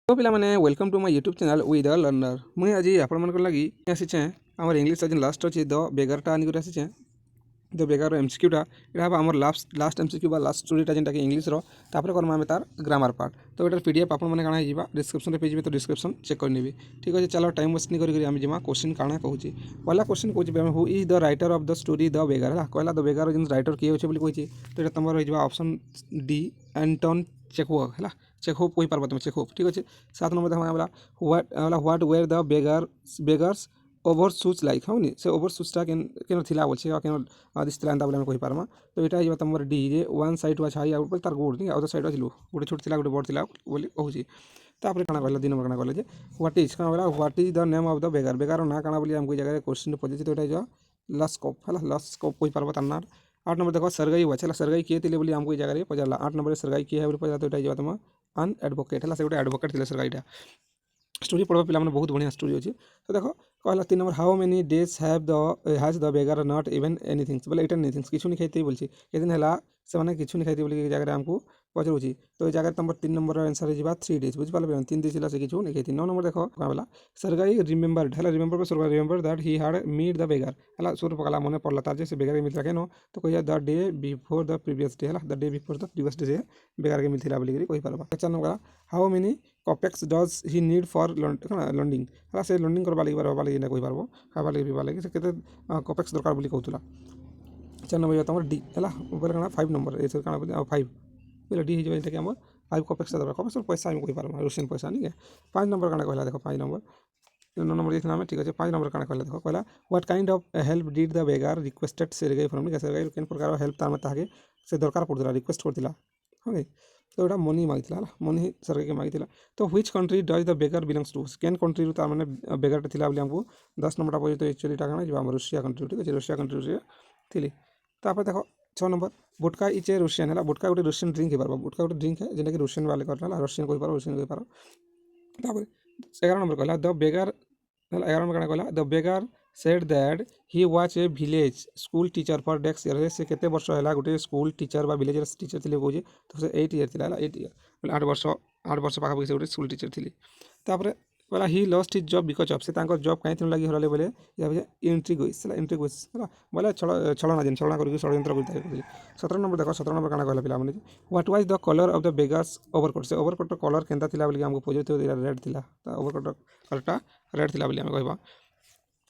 तो पिला माने welcome to my YouTube channel with the learner. मुझे आज आपण लगी आसीचे आम इंग्लीश आज लास्ट अच्छे द बेगारटा आनिक आसीचे द बेगार एमसीक्यूटा यहाँ आम लास्ट एमसीक्यू लास्ट स्टोरीटा जेनटा कि इंग्लीश तापर करमा आम तार ग्रामर पार्ट। तो ये पीडीएफ आप काना डिस्क्रिप्शन में पेज तो डिस्क्रिप्शन चेक करनी। ठीक अच्छे चलो टाइम वेस्ट नहीं करें जीमा क्वेश्चन काना कहूँ पहला क्वेश्चन कहूँ who is the writer of the story the beggar है कहला द बेगार जिन राइटर किए अच्छे कही। तो ये तुम रही ऑप्शन डी एंटन चेखोव है चेखोव कही पार्ब तुम चेखोव। ठीक अच्छे 7 नंबर देखा व्हाट वेयर द बेगार्स ओभर सुज लाइक हाँ से ओभर सुजटा केन थिला बोलछे केन दिसला एंता बोले कहि पारमा। तो एटा हिबा तमर D J one side was high out तार गोड नहीं अदर साइड वाज लो गोटे छोट थिला गोटे बड़ थिला बोली कहूची। तापर काना कहला 2 नंबर काना कहला जे व्हाट इज काना कहला what is the name of the beggar beggar ना काना बोली हमको जगह क्वेश्चन पजे। तो एटा जो लस्कोप है लस्कोप कहि पारबा तार ना। 8 नंबर देखो सरगाई हुआ सरगाई किए थे बोली हमको जगह पचारा 8 नंबर सरगाई किए है पचारा। तो ये तुम अन एडवोकेट है से गोटे एडवोकेट थे सरगाईटा स्टोरी पढ़वा पिला मैंने बहुत बढ़िया स्टोरी अच्छी। तो देखो कहला 3 नंबर how many days has the beggar not even anythings बोले एटा एनीथिंग्स किछु नहीं खाइते बोलछि के दिन हैला से माने किछु नहीं खाइते बोली जगह हमको पचरुछि। तो ये जगह तुम 3 नंबर आंसर है 3 डेज बुझ पाले 3 दिन से किछु नहीं खाइते। 9 नंबर देखो कहला सरगाई रिमेंबर्ड है remember Sergei remember that he had meet the beggar है सुर पकला मन पड़ला तार से बेगार के मिलता केनो। तो कहिया the day before the previous day है the day before the previous day से बेगार के मिलथिला बोली कहि पारबा। 4 number how many kopecks does he need for lodging है से लंडिंग करवा लगी बारवा लगी ना कहि पारबो खावा लगी पीवा लगी से केते कपेक्स दरकार बोली कहतुला। 4 नंबर तुम डी है बोले कना 5 नंबर ये काना बोली 5 बोले डी हो कि आम 5 कपेक्स दरकार कपेक्स पैसा कहि पारबो रुसियन पैसा नहीं है। 5 नंबर काना कहला देखो 5 नंबर 9 नंबर देखना में ठीक है। 5 नंबर काना कहला देखो कहला what kind of help did the beggar requested Sergei from Sergei केन प्रकार हेल्प तार में ताके से दरकार पड़ुला रिक्वेस्ट करथिला हाँ। तो ये मनी मांगी मनी सरकार के मांगी। तो which country does the beggar belongs to केन कंट्री तार मैंने बेगार थिला हमको 10 नंबर पड़े। तो एक्चुअली काना जो रुषिया कंट्री ठीक है रुषिया कंट्री से थी। तापर देखो 6 नंबर बुटका इज ए रुषियन है बुटका गोटे रुषियन ड्रिंक है बुटका गोटे ड्रिंक है जेनटा कि रुषियन वाले करना रशियन कहि पारो रुषियन कहि पारो। तापर 11 नंबर कहला द बेगार 11 नंबर कहला the beggar said that he was a village school teacher for डेक्स ईयर से केते वर्ष है गोटे स्कूल टीचर बा विलेज टीचर थी कहे। तो से 8 ईयर था 8 ईयर 8 वर्ष पाखापाखि से गोटे स्कूल टीचर थी। तापर कहला he lost his job because of से जॉब कहीं लगी हरले बोले इंट्रिगोइस है बोले छलना जेन छलना करके षड्यंत्र कर। 17 नंबर देखो 17 नंबर काना कहला पिला माने what was the colour of the beggar's overcoat से ओवरकोट कलर केनता थिला बोली हमको पॉजिटिव रेड थिला ओवरकोट कलरटा रेड थिला बोली हम कहबा।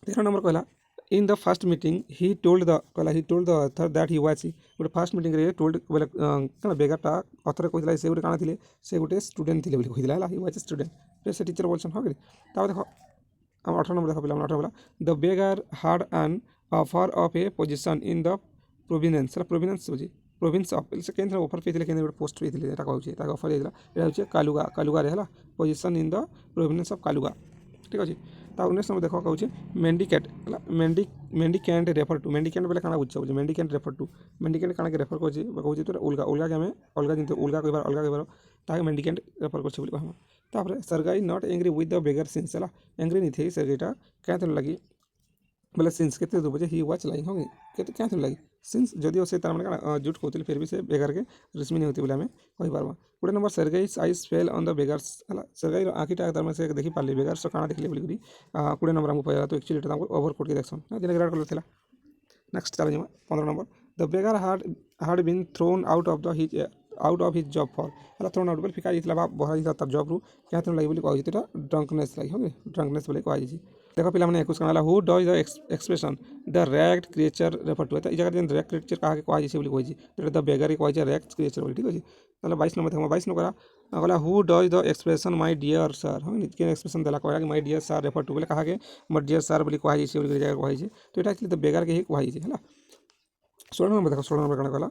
13 नंबर कहला in the first meeting he told the author that he was गोटे फर्स्ट मीटिंग रे टोल्ड बोले कना बेगारटा ऑथर कहला से गोटे काना थिले से गोटे स्टूडेंट थिले बोली कहला ही वाज स्टूडेंट फिर से टीचर बोलछन हो गेली। तापर देखो हम 18 नंबर देखो पिला 18 बोला the beggar had an offer of a position in the province बुझी प्रोविंस ऑफ से केंद्र ऑफर पे केंद्र गोटे पोस्ट पे एटा कहूँ ताके ऑफर देला एटा होचे कालुगा रे हला position in the province of Kaluga. ठीक अच्छे। 19 नंबर देखो कहूँ mendicant mendicant refer to mendicant बोले काना बुझे बुझे मेंडिकेंट रेफर टू मेंडिकेंट काना के रेफर कहूँ तो उल्गा उल्गा के हमें अलगा जिन उल्गा कह ताके मेंडिकेंट रेफर कर कहमा। तापर Sergei not angry with the beggar since है एंग्री नहीं थे सरगाईटा क्या लगी बोले सिंस के बजे ही वाच लाइंग होगी क्या लगी सिंस जदिव से तार मैंने जुट कहते फिर भी से बेगार के रिश्मी नहीं होती बोले हमें कही पार्बा। 20 number Sergei's eyes fell on the beggar's है सरगाई आँखीटा तार से देखी पार्ली बेगार्स काना देखिए बोली 20 नंबर हमको पड़ा। तो एक्चुअली ओवरकोट के देखसन जेन रेड कलर था। नेक्स्ट चलो 15 number the beggar had been thrown out of his job for है थ्रोन आउट बोले फिका जाता बहरा तार जॉब रू क्या लगी बोली कही ड्रंकनेस लगी हो ड्रंकनेस बोले कही। देखो पिला मैंने 21 काना how does the expression the ragged creature refer to है जगह जेन रैग्ड क्रिएचर कहा कही बोली कही द बेगार कही रैग्ड क्रिएचर बोली। ठीक अच्छे। ताले 22 नंबर देखो 22 नंबर कहला how does the expression my dear sir हाँ के एक्सप्रेशन देला कहला कि my dear sir refer to बोले कहा के मोर डियर सर बोली कही बोली जगह कही। तो ये एक्चुअली द बेगार के ही कही है। 16 नंबर देखो 16 नंबर काना कहला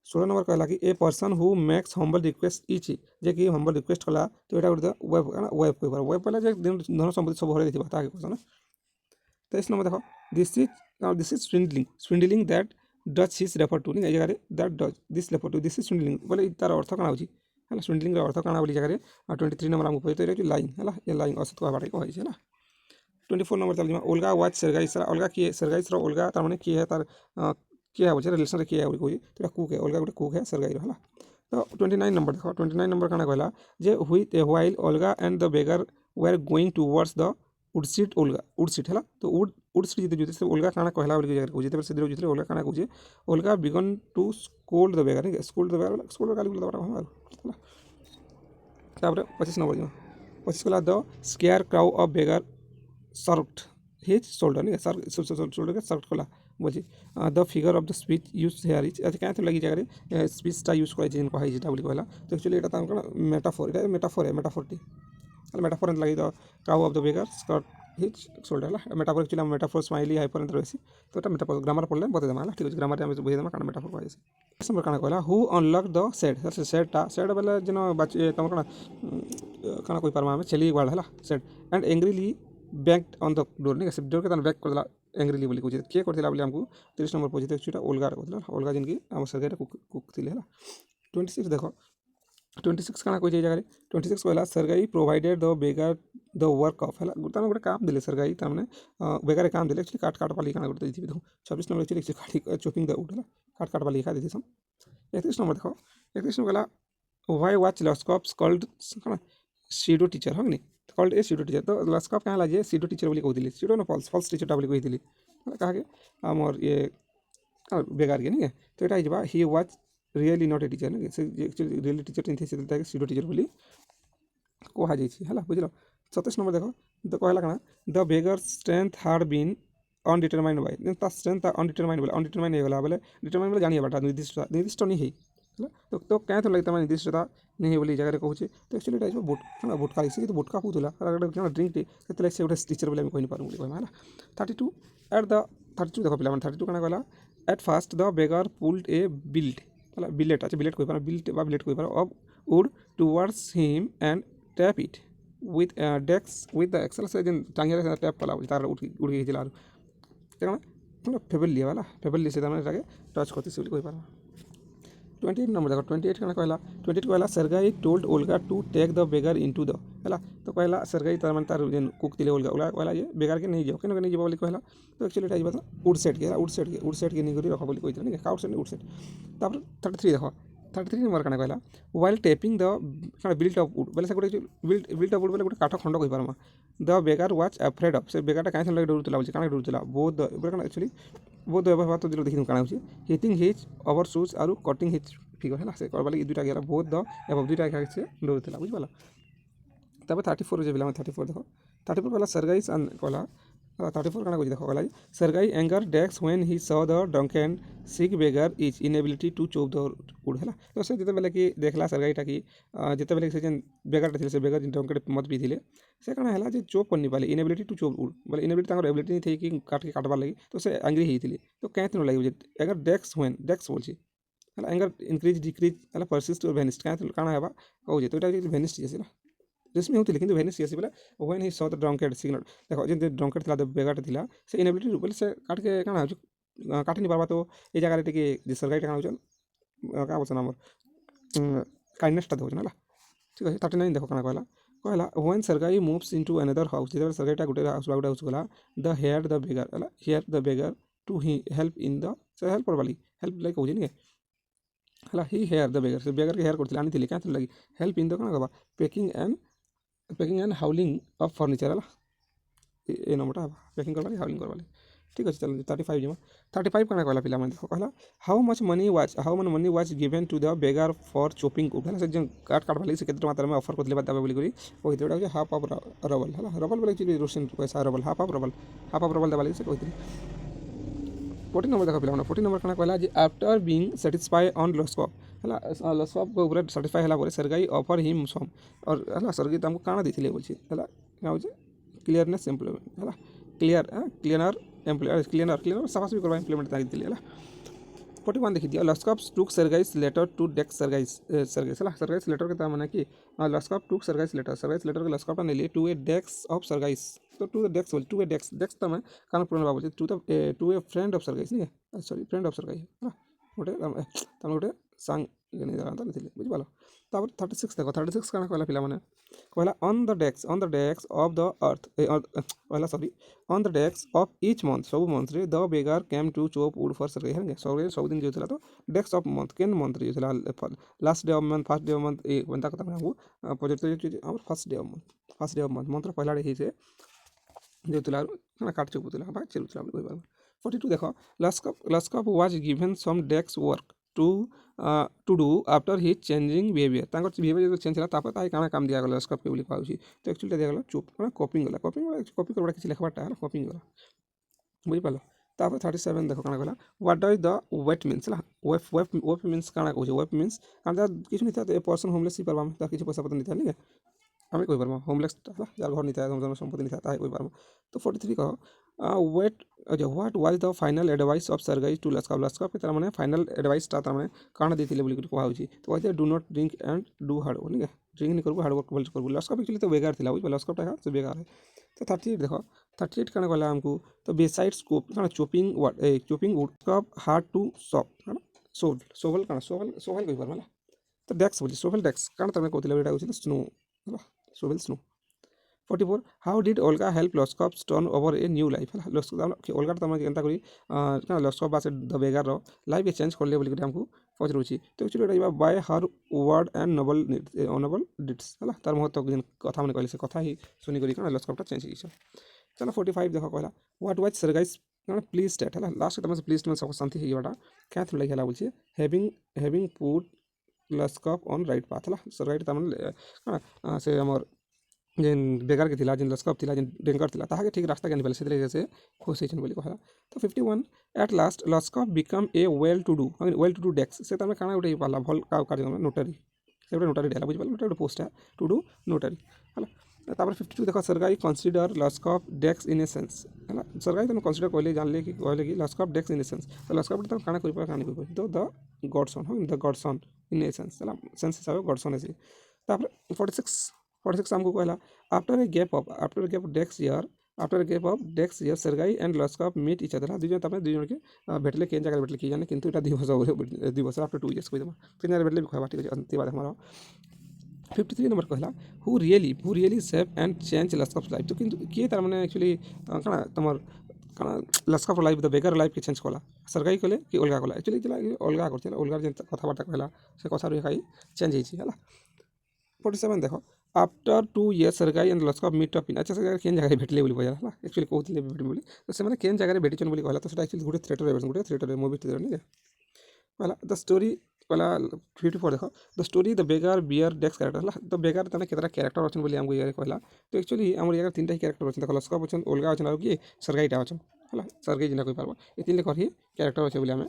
16 नंबर कहला कि a person who makes humble request इच जे कि हम्बल रिक्वेस्ट कला। तो ये गोटे वेब कह वेब पहले धन संपत्ति सब हर देखा ताकि क्वेश्चन। 23 नंबर देखो this is swindling that does his refer to नहीं जगह that does this refer to this is swindling बोले तार अर्थ काना होची है स्विंडलिंग अर्थ काना बोली जगह 23 नंबर हमको पढ़ते तो लाइन है ये लाइन असत कहबाटे कही है। 24 नंबर चल ओल्गा वाच सरगाईस ओल्गा किए सरगाईस ओल्गा तार माने किए है तार किए है बोले रिलेशन किए है बोली कही। तो कुक है ओल्गा गोटे कुक है सरगाई है। तो 29 नंबर देखो 29 नंबर काना कहला जे while Olga and the beggar were going towards the woodshed Olga woodshed है तो उडसीट जिते जुते ओल्गा काना कहला बोली जगह कहूँ जिते से जुते ओल्गा काना कहूँ Olga began to scold the beggar ठीक स्कोल्ड द बेगर स्कोल्ड गाली बोलता है तापर 25 नंबर जो 25 कहला the scare crow of beggar skirt his shoulder नहीं शोल्डर के सर्ट कला बोलছি the figure of the speech use here is अच्छा क्या लगी जगह स्पीचटा यूज कर कही যেটা বলি कहला तो एक्चुअली এটা তার কোন মেটাফর এটা মেটাফরটি তাহলে মেটাফর লাগি the crow of the beggar skirt his shoulder হলা metaphor actually metaphor simile hyper and রয়েছে তো এটা মেটাফর গ্রামার পড়লে বতে দেমা হলা ঠিক আছে গ্রামারে আমি বুঝে দেমা কারণ মেটাফর কই আছে নম্বর কানা कहला हु अनलॉक द सेट बेले जन तुम काना कोई पारमा हमें छेली वार्ड हला set and angrily banked on the door नहीं से डोर के तन बैक कर देला एंग्रीली बोली कुछ के करथिला बोली हमको 30 नंबर पोजिट एक्चुअली ओल्गा करथिला ओल्गा जिनकी हम सरगाई कुक थिले हला 26 देखो 26 काना कोई जगह 26 कहला Sergei provided the beggar the work of हला गुता गोटे काम दिले सरगाई तामने बेगर काम दिले एक्चुअली काट वाली काना गुटे दी देखो 26 नंबर एक्चुअली काट चॉपिंग द वुड हला काट वाली लिखा दी सम 31 नंबर देखो 31 नंबर कहला व्हाई वाच लॉस्कॉप्स कॉल्ड काना सीडो टीचर हो नहीं कॉल्ड ए सीडो टीचर तो लस्कअप क्या लगे सीडो टीचर बोली कहती सीडो ना फल्स टीचरटा बोली कहती कहा आमर ये बेगार के नहीं है तो यहाँ he was really not a teacher नहीं एक्चुअली रियली टीचर नहीं सीडो टीचर बोली कहुई है बुझल 27 नंबर देखो तो कहला कना the beggar strength had been undetermined by strength undetermined बोले अनडिटरमाइंड होगा बोले डिटरमाइंड बोले जानिए बाटा निर्दिष्ट नहीं है तो क्या लगे तुम निर्दिष्टता नहीं बोली जगह कहूँ तो एक्चुअली ये बुटका लिखी तो बुटका पुला ड्रिंक टी से गोटे टीचर बोले कही पार कहमा है 32 एट द 32 देख पे 32 क्या कहला at fast the beggar pulled a billet है बिलेट अच्छा बिलेट कही बिल्ट बिलेट कही of wood towards him and tap it with डेक्स विथ द एक्सेल से जेन टांगिया टैप कला तार उड़ी गई क्या फेबल लिया वाला फेबल ली से टच करती से कही पार 28 नंबर देखो 28 क्या कहला 28 कहला Sergei told Olga to take the beggar into the है तो कहला सरगाई तार मन तार जेन कुक दिले ओल्गा ओला कहला ये बेगर के नहीं जाओ केन नहीं जाओ बोली कहला तो एक्चुअली एटा बता उडसेट के नहीं करी रख बोली कहित नहीं काउटसेट उडसेट तापर 33 देखो 33 नंबर क्या कहला while tapping the billet of wood बोले से गोटे बिल्ट ऑफ वुड बोले गोटे काठ खंड कहि पारमा the beggar was afraid of से बेगरटा काहे लगे डरुतला बोली काना डरुतला बोध एक्चुअली बोध व्यवहार तो जो देखि काना होची हिटिंग हिज ओवर शूज आरु कटिंग हिज फिगर है से करबा लगी दुटा गेला बोध द एबव दुटा का से डरुतला बुझ पाला तब 34 जे बिला 34 देखो 34 वाला सरगाई कहला 34 काना देखो कहला सरगाई एंगर डेक्स when he saw the drunken sick beggar is inability to chop the wood है तो से जिते बेले कि देखला सरगाईटा कि जिते बेले से जेन बेगरटा थिले से बेगर ड्रंकन मत पी थिले से काना हला जे चोप करनी पाले इनेबिलिटी टू चोप वुड बोले इनेबिलिटी तांगर एबिलिटी नहीं थी कि काट के काटबार लगी तो से एंग्री ही थिले तो कैथ न लगी अगर डेक्स व्हेन डेक्स बोलछि है एंगर इंक्रीज डिक्रीज है परसिस्ट और भेनिस्ट क्या काना हेबा कहूँ तो ये भेनिस्ट आसला रेशमी होती लेकिन भेनिस्ट आसी बोले when he saw the drunkard signal देखो जेन ड्रंकेड था बेगाट था से इनेबिलिटी बोले से काट के काना हो काटि नहीं पार्बा तो ये जगह टे सरगाई क्या हो क्या बोलते आमर काइंडनेसटा देखो ना ठीक है 39 देखो क्या कहला when Sergei moves into another house जो सरगाईटा गोटे हाउस गोटे हाउस गला द हेयर द बेगर है here the beggar to help in the से हेल्प करवाली हेल्प लाइक कहूँ नहीं है ही हेयर द बेगर से बेगर के हेयर करते आनी क्या लगी हेल्प इन द क्या कहबा packing and howling of furniture है ये नंबरटा पैकिंग करवाली हाउलिंग करवाली ठीक अच्छे चलो 35 जमा 35 क्या कहला पिला देखो कहला how much money was given to the beggar for chopping cook है से जो काट वाली से केते मात्रा में ऑफर करले बात बोली करी कहिते ओटा हाफ ऑफ रबल है रबल बोले एक्चुअली रोशन पैसा रबल हाफ ऑफ रबल देवाली से कहिते 40 नंबर देखो पिला 40 नंबर क्या कहला आफ्टर बीइंग सेटिस्फाई ऑन लॉस्कॉप है लॉस्कॉप को पूरा सेटिस्फाई है सरगाई ऑफर हिम सम और है सरगाई तुमको काना देथिले बोलछि है क्या हो क्लियरनेस एम्प्लॉयमेंट है क्लियर साफास भी करवा इम्प्लीमेंट ताकि है 41 देखी दिया लॉस्कॉप टुक सरगाइस लेटर टू डेक्स सरगाइस है सरगाइस लेटर के माने कि लॉस्कॉप टुक सरगाइस लेटर के लॉस्कॉप ने लिए टू ए डेक्स ऑफ सरगाइस तो टू द डेक्स बोल टू ए डेक्स तो मैं कान पुराना बाबू टू ए फ्रेंड ऑफ सरगाइस नहीं है सॉरी फ्रेंड ऑफ सरगाइस है गोटे गोटे सांग बुझिपाल। तापर 36 देख 36 काଣା कहला पिला माने कहला on the desk of the earth कहला sorry on the desk of each month सब मंथ रे the beggar came to chop wood for Sergei है सब दिन जोतला तो डेस्क ऑफ मंथ केन मंथ रे जोतला last day of month first day of month ए बंता कथा हमको प्रोजेक्ट हमर first day of month month पहला डे हिसे जोतला काଣା काट चुकुतला बा चलुतला बोली कहबा 42 देखो Lushkov was given some desk work to do after he changing behaviour तांकर बिहेवियर चेंज होला तापर ताई काଣା काम दिया गला लस्कप के बोली कहउची तो एक्चुअली दिया गला चुप काଣା कॉपिंग करबा किछि लिखबाटा है कॉपिंग गला बुझि पालो। तापर 37 देखो काଣା गला what does the wet means ला वेट मींस काଣା कहउची वेट मींस कांदा किछु नहीं था तो ए पर्सन होमलेस ही परबा ता किछु पैसा पता नहीं था नहीं आम कही पार्मा होमलेस जार घर नहीं था जन संपत्ति नहीं था ताहे कही पार्मा। तो 43 कह wait what was the final advice of Sergei to Lushkov के तार माने फाइनल एडवाइस ता तार माने काण देथिले बोली कहा होची तो कहते do not drink and do hard work नहीं ड्रिंक नहीं करबो हार्ड वर्क बोल करबो लस्कप एक्चुअली तो बेकार थिला बुझ लस्कप ता से बेकार है। तो 38 देखो 38 काण कहला हमको तो बेसाइड स्कोप काण chopping wood cup hard to shop है ना सोवल काण सोवल कही पार्मा तो डेस्क बोली सोवल डेस्क काण तमे कहथिले एटा होची स्नो है shovel snow. 44 how did Olga help Lushkov turn over a new life है ओल्गा तम केनता करी लस्कप बासे द बेगार रो लाइफ ए चेंज करले बोली हमको पचरुची तो एक्चुअली एटा by her word and noble deeds है तार महत्व जेन कथा माने कहले से कथा ही सुनी करी लस्कपटा चेंज हिछ। चलो 45 देखो कहला व्हाट वाज सरगाइस प्लीज स्टेट है लास्ट तम से प्लीज में सब शांति ही बटा क्या थ्रू लाइक हला बोलछे having put Lushkov on right path है सो राइट तमन से हमर जेन बेगार के थिला जेन लस्कप थिला जेन डेंकर थिला ताहा के ठीक रास्ता के से तरीके से खुश होइछन बोली कहला। तो 51 at last Lushkov become a well to do desk से तमे काना उठे पाला भल का कार्य नोटरी से नोटरी डेला बुझ पाला नोटरी पोस्ट है टू डू नोटरी है। तापर 52 देखो Sergei consider Lushkov desk in a sense है सरगाई तने कंसीडर कहले जानले कि लस्कप डेस्क इन ए सेंस तो लस्कप त काना करि काना करि तो the godson in a sense है सेंस हिसाब गॉडसन है। तापर 46 हमको कहला आफ्टर ए गैप ऑफ डेक्स year Sergei and Lushkov meet each other दुजन तमे दुजन के भेटले केन जगह भेटले कि जाने किंतु एटा 2 वर्ष आफ्टर 2 इयर्स कहि दमा केन जगह भेटले कहबा ठीक अंतिम बात हमारा 53 नंबर कहला who really save and change Lushkov life तो किंतु के तार माने एक्चुअली काना तमर काना Lushkov life the beggar life के चेंज कला सरगाई कहले कि ओल्गा कला एक्चुअली ओल्गा करछला ओल्गा जेन कथाबार्ता कहला से कथा रे खाई चेंज हिची हला। 47 देखो after 2 years Sergei and Lushkov meet up in अच्छा से केन जगह भेटले बोली कहला हला एक्चुअली कहथिले भेट बोली तो से माने केन जगह रे भेटिचन बोली कहला तो सेटा एक्चुअली गुटे थिएटर मूवी थिएटर नहीं कहला द स्टोरी कहला 54 देखो the story the beggar bear desk character हला तो बेगार तने केतरा कैरेक्टर अछन बोली हमको यार कहला तो एक्चुअली हमर यार तीनटा कैरेक्टर अछन देखो लस्कप अछन ओल्गा अछन आ कि सरगाईटा अछन हला सरगाई जिना कहि पारबो ए तीन लेकर ही कैरेक्टर अछे बोली हमें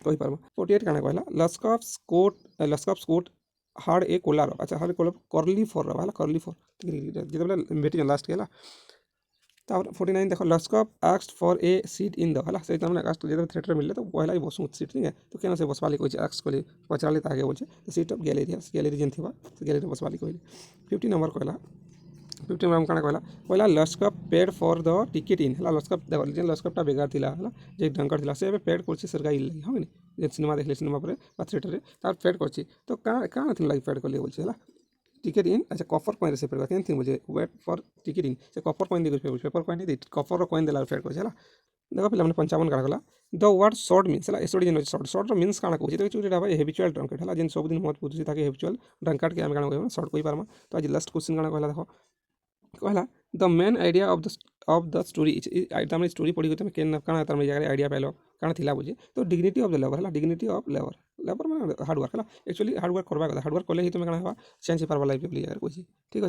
कहि पारबो। 48 काना कहला लस्कप कोट हार्ड ए कोलार अच्छा हार्ड कोला करली फॉर है करली फॉर जिते बेटी लास्ट के तापर 49 देखो Lushkov asked for a seat in the हला से तमने आस्क जेते थिएटर मिलले तो पहला ही बसु सीट नहीं है तो केना से बसवाली कोइ आस्क कोली पचाले ताके बोलछे तो सीट ऑफ गैलरी जेन थिबा तो गैलरी बसवाली कोइले 50 नंबर कहला 50 नंबर काना कहला Lushkov paid for the ticket in हला लस्कप देखो जेन लस्कपटा बेगार थिला हला जे डंकर थिला से पेड करछि सरगाई लगी हमें जे सिनेमा देखले सिनेमा पर थिएटर रे तार पेड करछि तो काना थिन लगी पेड करले बोलछे हला टिकट इन अच्छा कॉपर कॉइन से पेड केन थिन बोलछे वेट फॉर टिकट इन से कॉपर कॉइन दे पेपर कॉइन दे कॉपर कॉइन देला पेड करछि हला। देखो पिला माने 55 काना कहला द वर्ड शॉर्ट मीन्स हला एसोडी जेन शॉर्ट मीन्स काना कहछि तो चुरी भाई हेबिचुअल ड्रंकर्ड हला जेन सब दिन मत पुछि ताके हेबिचुअल ड्रंकर्ड के हम काना कहबो शॉर्ट कहि पारमा। तो आज लास्ट क्वेश्चन काना कहला देखो कहला the main idea of the story तमे स्टोरी पढ़ी तमे केन काना तमे जगह आइडिया पाइलो काना थिला बुझे तो डिग्निटी ऑफ द लेबर हला डिग्निटी ऑफ लेबर माने हार्ड वर्क हला एक्चुअली हार्ड वर्क करबा हार्ड वर्क करले ही तमे काना हवा चेंज ही पारबा लाइफ बोली यार कोछि ठीक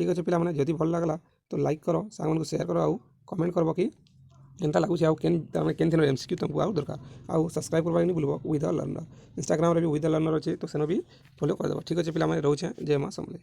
अछि पिला माने जदी भल लागला तो लाइक करो सांग को शेयर करो आ कमेंट करबो कि एंता लागुछि आ केन तमे केन थिनो एमसीक्यू तुमको आ दरकार आ सब्सक्राइब करबा नहीं भूलबो विद द लर्नर इंस्टाग्राम रे भी विद द लर्नर अछि तो सेनो भी फॉलो कर देबो ठीक अछि पिला माने रहउछे जय मां समले।